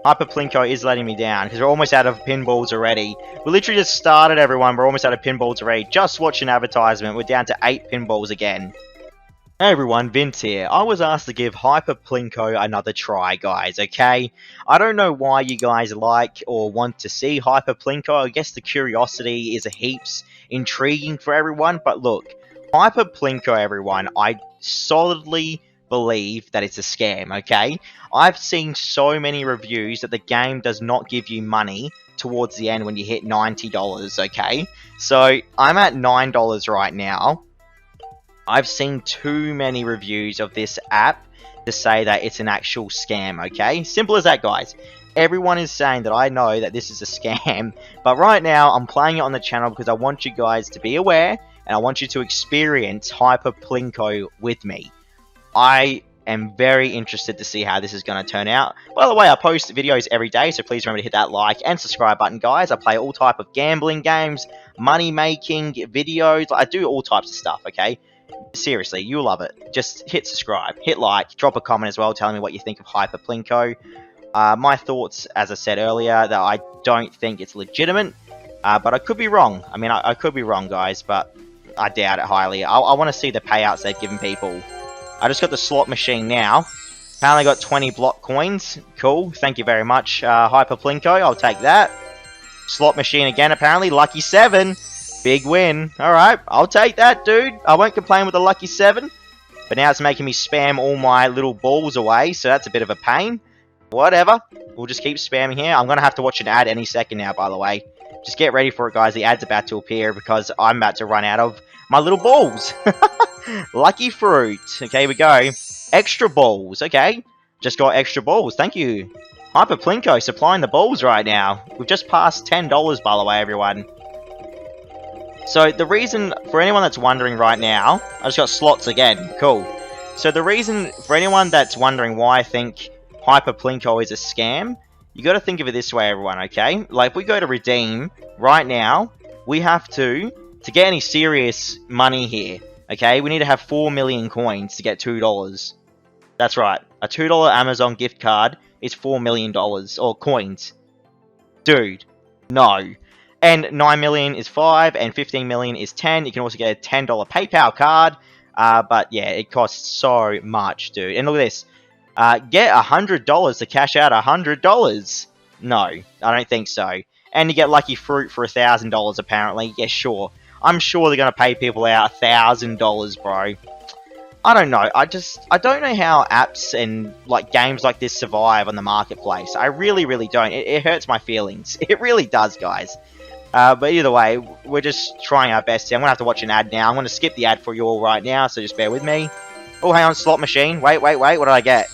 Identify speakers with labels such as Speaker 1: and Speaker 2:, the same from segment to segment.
Speaker 1: Hyper Plinko is letting me down because we're almost out of pinballs already. We literally just started, everyone. We're almost out of pinballs already. Just watch an advertisement. We're down to 8 pinballs again. Hey everyone, Vince here. I was asked to give Hyper Plinko another try, guys, okay? I don't know why you guys like or want to see Hyper Plinko. I guess the curiosity is a heaps intriguing for everyone, but look, Hyper Plinko, everyone, I solidly believe that it's a scam, okay? I've seen so many reviews that the game does not give you money towards the end when you hit $90, okay? So, I'm at $9 right now. I've seen too many reviews of this app to say that it's an actual scam, okay? Simple as that, guys. Everyone is saying that I know that this is a scam, but right now I'm playing it on the channel because I want you guys to be aware and I want you to experience Hyper Plinko with me. I am very interested to see how this is going to turn out. By the way, I post videos every day, so please remember to hit that like and subscribe button, guys. I play all type of gambling games, money-making videos. I do all types of stuff, okay? Seriously, you'll love it. Just hit subscribe, hit like, drop a comment as well telling me what you think of Hyper Plinko. My thoughts, as I said earlier, that I don't think it's legitimate, but I could be wrong. I mean, I could be wrong, guys, but I doubt it highly. I want to see the payouts they've given people. I just got the slot machine now. Apparently got 20 block coins. Cool, thank you very much, Hyper Plinko. I'll take that. Slot machine again, apparently. Lucky 7. Big win. Alright, I'll take that, dude. I won't complain with the lucky 7. But now it's making me spam all my little balls away, so that's a bit of a pain. Whatever. We'll just keep spamming here. I'm going to have to watch an ad any second now, by the way. Just get ready for it, guys. The ad's about to appear because I'm about to run out of my little balls. Lucky fruit. Okay, here we go. Extra balls. Okay. Just got extra balls. Thank you. Hyper Plinko supplying the balls right now. We've just passed $10, by the way, everyone. So, the reason, for anyone that's wondering right now, I just got slots again. Cool. So, the reason, for anyone that's wondering why I think Hyper Plinko is a scam, you got to think of it this way, everyone, okay? Like, if we go to redeem right now, we have to get any serious money here, okay? We need to have 4 million coins to get $2. That's right. A $2 Amazon gift card is $4 million, or coins. Dude, no. And 9 million is 5, and 15 million is 10. You can also get a $10 PayPal card. But yeah, it costs so much, dude. And look at this. Get $100 to cash out $100. No, I don't think so. And you get lucky fruit for $1,000 apparently. Yeah, sure. I'm sure they're going to pay people out $1,000, bro. I don't know. I don't know how apps and like games like this survive on the marketplace. I really, really don't. It hurts my feelings. It really does, guys. But either way, we're just trying our best here. I'm going to have to watch an ad now. I'm going to skip the ad for you all right now, so just bear with me. Oh, hang on, slot machine. Wait. What did I get?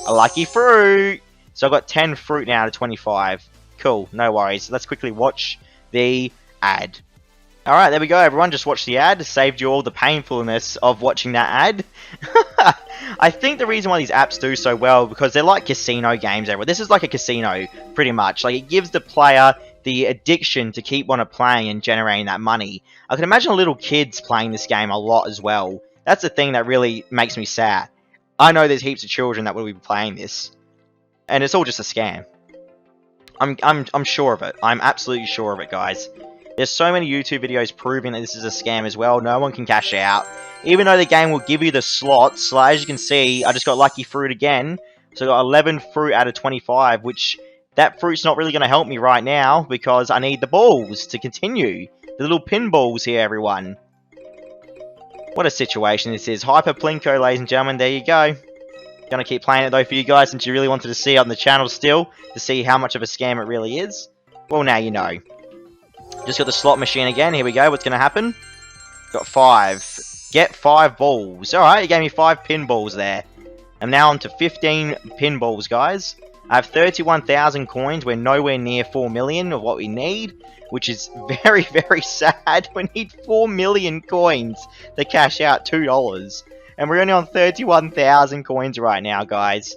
Speaker 1: A lucky fruit. So I've got 10 fruit now to 25. Cool, no worries. Let's quickly watch the ad. Alright, there we go, everyone. Just watch the ad. Saved you all the painfulness of watching that ad. I think the reason why these apps do so well, because they're like casino games, everyone. This is like a casino, pretty much. Like, it gives the player the addiction to keep on playing and generating that money. I can imagine little kids playing this game a lot as well. That's the thing that really makes me sad. I know there's heaps of children that will be playing this, and it's all just a scam. I'm sure of it. I'm absolutely sure of it, guys. There's so many YouTube videos proving that this is a scam as well. No one can cash out. Even though the game will give you the slots, like, as you can see, I just got lucky fruit again. So I got 11 fruit out of 25, which that fruit's not really going to help me right now because I need the balls to continue. The little pinballs here, everyone. What a situation this is. Hyper Plinko, ladies and gentlemen. There you go. Gonna keep playing it though for you guys since you really wanted to see it on the channel still to see how much of a scam it really is. Well, now you know. Just got the slot machine again. Here we go. What's gonna happen? Got 5. Get 5 balls. Alright, you gave me 5 pinballs there. I'm now on to 15 pinballs, guys. I have 31,000 coins. We're nowhere near 4 million of what we need, which is very, very sad. We need 4 million coins to cash out $2. And we're only on 31,000 coins right now, guys.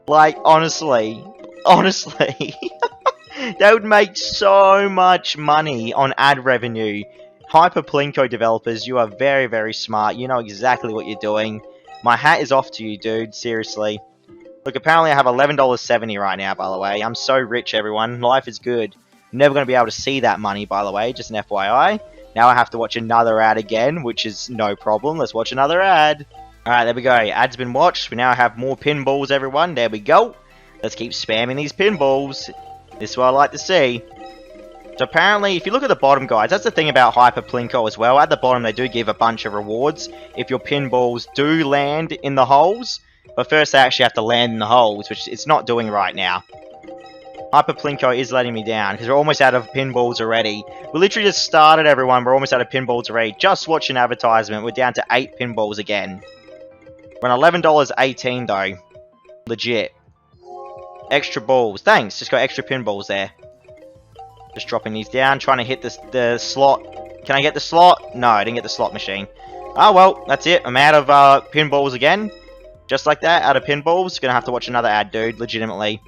Speaker 1: Like, honestly, that would make so much money on ad revenue. Hyper Plinko developers, you are very, very smart. You know exactly what you're doing. My hat is off to you, dude. Seriously. Look, apparently I have $11.70 right now, by the way. I'm so rich, everyone. Life is good. I'm never going to be able to see that money, by the way. Just an FYI. Now I have to watch another ad again, which is no problem. Let's watch another ad. Alright, there we go. Ad's been watched. We now have more pinballs, everyone. There we go. Let's keep spamming these pinballs. This is what I like to see. So apparently, if you look at the bottom, guys, that's the thing about Hyper Plinko as well. At the bottom, they do give a bunch of rewards if your pinballs do land in the holes. But first, they actually have to land in the holes, which it's not doing right now. Hyper Plinko is letting me down because we're almost out of pinballs already. We literally just started, everyone. We're almost out of pinballs already. Just watch an advertisement. We're down to 8 pinballs again. We're on $11.18 though. Legit. Extra balls. Thanks. Just got extra pinballs there. Just dropping these down. Trying to hit the slot. Can I get the slot? No, I didn't get the slot machine. Oh, well. That's it. I'm out of pinballs again. Just like that. Out of pinballs. Gonna have to watch another ad, dude. Legitimately.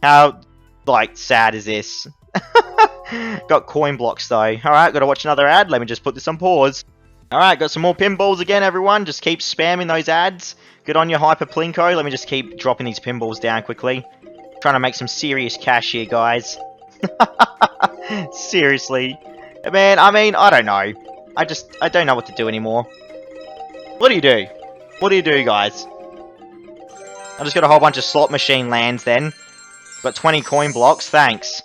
Speaker 1: How, like, sad is this? Got coin blocks, though. Alright, gotta watch another ad. Let me just put this on pause. Alright, got some more pinballs again, everyone. Just keep spamming those ads. Good on your Hyper Plinko. Let me just keep dropping these pinballs down quickly. Trying to make some serious cash here, guys. Seriously. Man, I mean, I don't know. I don't know what to do anymore. What do you do? What do you do, guys? I just got a whole bunch of slot machine lands then. Got 20 coin blocks, thanks.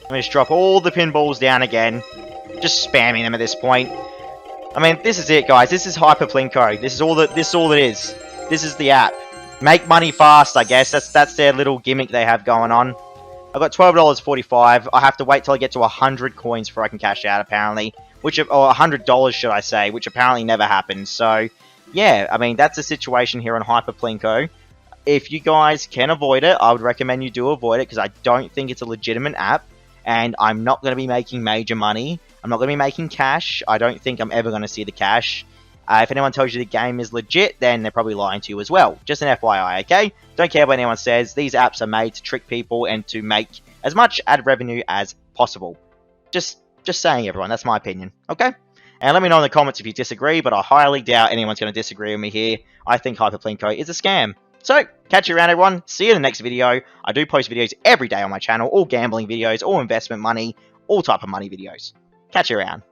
Speaker 1: Let me just drop all the pinballs down again. Just spamming them at this point. I mean, this is it, guys. This is Hyper Plinko. This is all it is. This is the app. Make money fast, I guess. That's their little gimmick they have going on. I've got $12.45. I have to wait till I get to 100 coins before I can cash out, apparently. Or $100, should I say, which apparently never happens. So, yeah, I mean, that's the situation here on Hyper Plinko. If you guys can avoid it, I would recommend you do avoid it because I don't think it's a legitimate app. And I'm not going to be making major money. I'm not going to be making cash. I don't think I'm ever going to see the cash. If anyone tells you the game is legit, then they're probably lying to you as well. Just an FYI, okay? Don't care what anyone says. These apps are made to trick people and to make as much ad revenue as possible. Just saying, everyone. That's my opinion, okay? And let me know in the comments if you disagree, but I highly doubt anyone's going to disagree with me here. I think Hyper Plinko is a scam. So, catch you around, everyone. See you in the next video. I do post videos every day on my channel. All gambling videos, all investment money, all type of money videos. Catch you around.